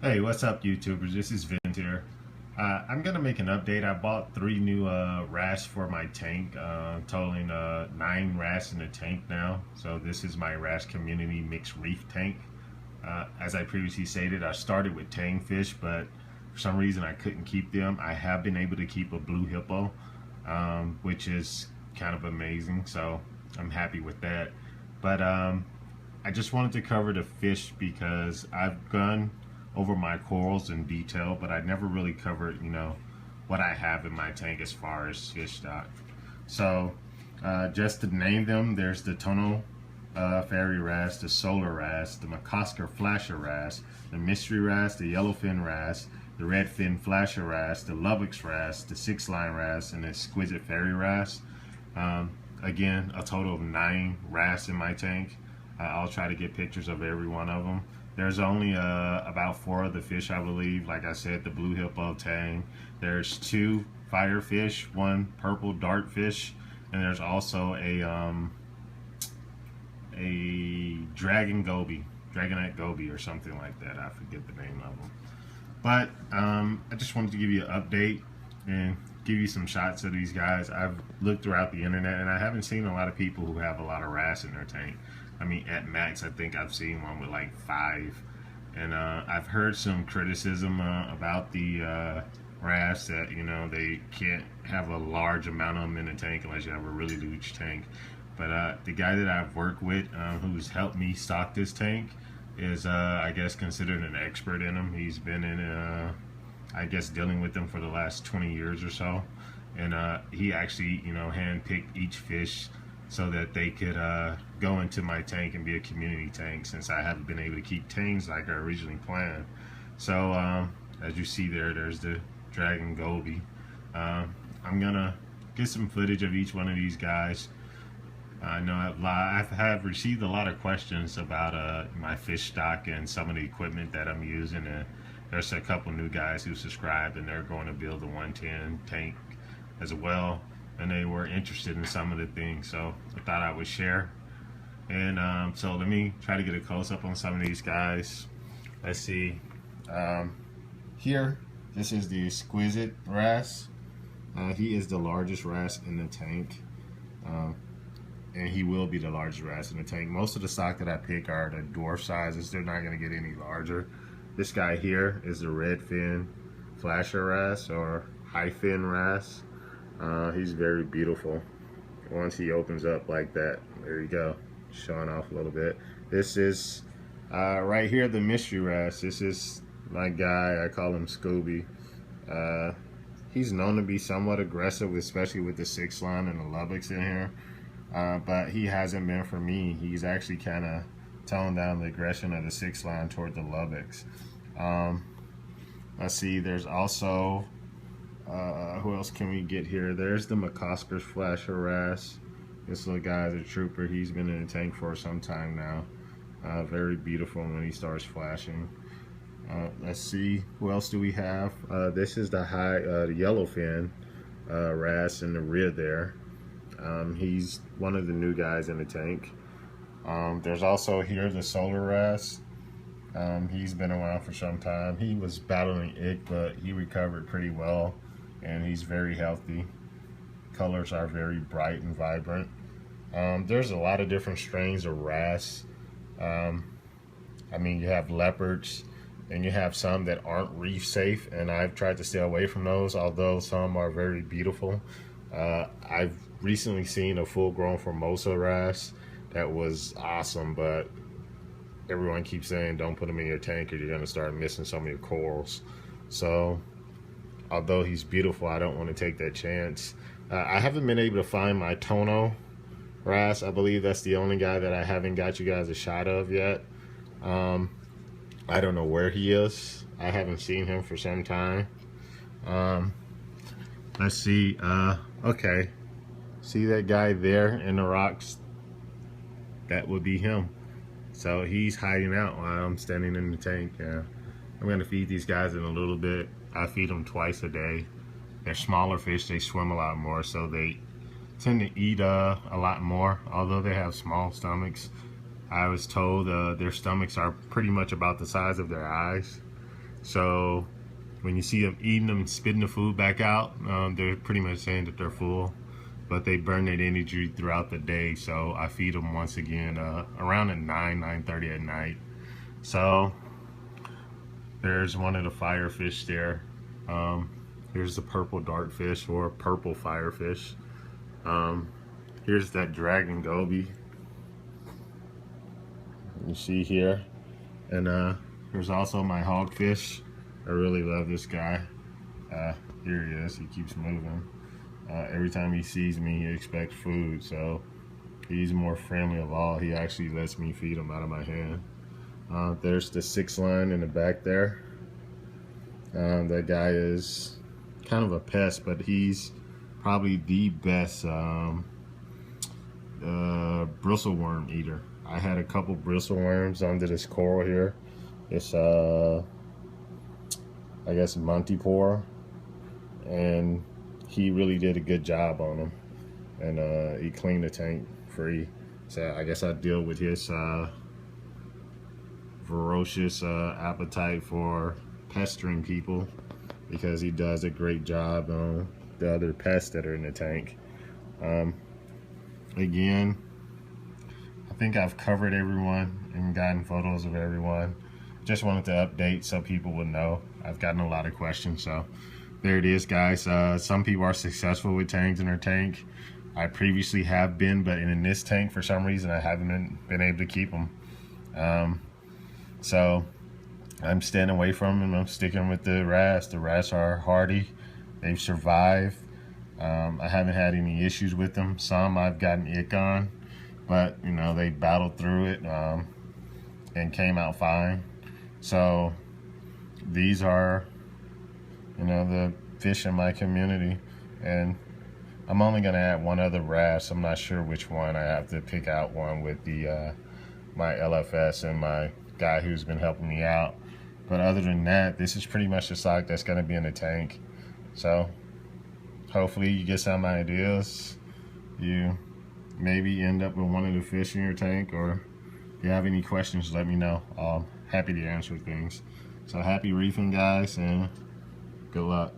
Hey, what's up, YouTubers? This is Vint here. I'm gonna make an update. I bought three new wrasse for my tank, totaling 9 wrasse in the tank now. So this is my Wrasse Community Mixed Reef tank. As I previously stated, I started with tang fish, but for some reason I couldn't keep them. I have been able to keep a blue hippo, which is kind of amazing. So I'm happy with that. But I just wanted to cover the fish because I've gone over my corals in detail, but I never really covered, what I have in my tank as far as fish stock. So, just to name them, there's the Tonal fairy wrasse, the solar wrasse, the McCosker flasher wrasse, the mystery wrasse, the yellowfin wrasse, the redfin flasher wrasse, the Lubbock's wrasse, the six-line wrasse, and the exquisite fairy wrasse. Again, a total of 9 wrasse in my tank. I'll try to get pictures of every one of them. There's only about 4 of the fish, I believe. Like I said, the blue hippo, tang. There's 2 firefish, 1 purple dartfish, and there's also a dragonette goby or something like that. I forget the name of them. But I just wanted to give you an update and give you some shots of these guys. I've looked throughout the internet and I haven't seen a lot of people who have a lot of wrasse in their tank. I mean, at max, I think I've seen one with like 5. And I've heard some criticism about the wrasse that, they can't have a large amount of them in the tank unless you have a really huge tank. But the guy that I've worked with who's helped me stock this tank is, I guess, considered an expert in them. He's been in, I guess, dealing with them for the last 20 years or so. And he actually, handpicked each fish so that they could go into my tank and be a community tank, since I haven't been able to keep tangs like I originally planned. So as you see there's the dragon goby. I'm gonna get some footage of each one of these guys. I know I've received a lot of questions about my fish stock and some of the equipment that I'm using, and there's a couple new guys who subscribed and they're going to build a 110 tank as well, and they were interested in some of the things, so I thought I would share. And so let me try to get a close-up on some of these guys. Let's see. Here, this is the exquisite wrasse. He is the largest wrasse in the tank, and he will be the largest wrasse in the tank. Most of the stock that I pick are the dwarf sizes. They're not going to get any larger. This guy here is the redfin flasher wrasse, or high fin wrasse. He's very beautiful. Once he opens up like that, there you go, showing off a little bit. This is right here, the mystery wrasse. This is my guy. I call him Scooby. He's known to be somewhat aggressive, especially with the 6-line and the Lubbock's in here, but he hasn't been for me. He's actually kind of toned down the aggression of the 6-line toward the Lubbock's. Let's see, there's also who else can we get here? There's the McCosker's flasher wrasse. This little guy's a trooper. He's been in the tank for some time now. Very beautiful when he starts flashing. Let's see, who else do we have? This is the yellowfin wrasse in the rear there. He's one of the new guys in the tank. There's also here the solar wrasse. He's been around for some time. He was battling ick, but he recovered pretty well, and he's very healthy. Colors are very bright and vibrant. There's a lot of different strains of wrasse. I mean, you have leopards, and you have some that aren't reef safe, and I've tried to stay away from those, although some are very beautiful. I've recently seen a full-grown Formosa wrasse that was awesome, but everyone keeps saying don't put them in your tank or you're going to start missing some of your corals. So although he's beautiful, I don't want to take that chance. I haven't been able to find my Tono wrasse. I believe that's the only guy that I haven't got you guys a shot of yet. I don't know where he is. I haven't seen him for some time. Let's see. Okay, see that guy there in the rocks? That would be him. So he's hiding out while I'm standing in the tank. I'm going to feed these guys in a little bit. I feed them twice a day. They're smaller fish. They swim a lot more, so they tend to eat a lot more, although they have small stomachs. I was told their stomachs are pretty much about the size of their eyes. So when you see them eating them, spitting the food back out, they're pretty much saying that they're full, but they burn that energy throughout the day. So I feed them once again around at 9:30 at night. So there's one of the firefish there. Here's the purple dartfish, or purple firefish. Here's that dragon goby you see here, and there's also my hog fish. I really love this guy. Here he is. He keeps moving. Every time he sees me, he expects food, so he's more friendly of all. He actually lets me feed him out of my hand. There's the 6 line in the back there. That guy is kind of a pest, but he's probably the best bristleworm eater. I had a couple bristleworms under this coral here. It's I guess Montipora, and he really did a good job on them, and he cleaned the tank free. So I guess I deal with his ferocious appetite for pestering people, because he does a great job on the other pests that are in the tank. Again, I think I've covered everyone and gotten photos of everyone. Just wanted to update so people would know. I've gotten a lot of questions, so there it is, guys. Some people are successful with tangs in their tank. I previously have been, but in this tank, for some reason, I haven't been able to keep them. So I'm staying away from them. I'm sticking with the wrasse. The wrasse are hardy. They've survived. I haven't had any issues with them. Some I've gotten ick on, but you know, they battled through it and came out fine. So these are, you know, the fish in my community, and I'm only gonna add one other wrasse. I'm not sure which one. I have to pick out one with the my LFS and my guy who's been helping me out. But other than that, this is pretty much the stock that's gonna be in the tank. So hopefully you get some ideas. You maybe end up with one of the fish in your tank, or if you have any questions, let me know. I'm happy to answer things. So happy reefing, guys, and good luck.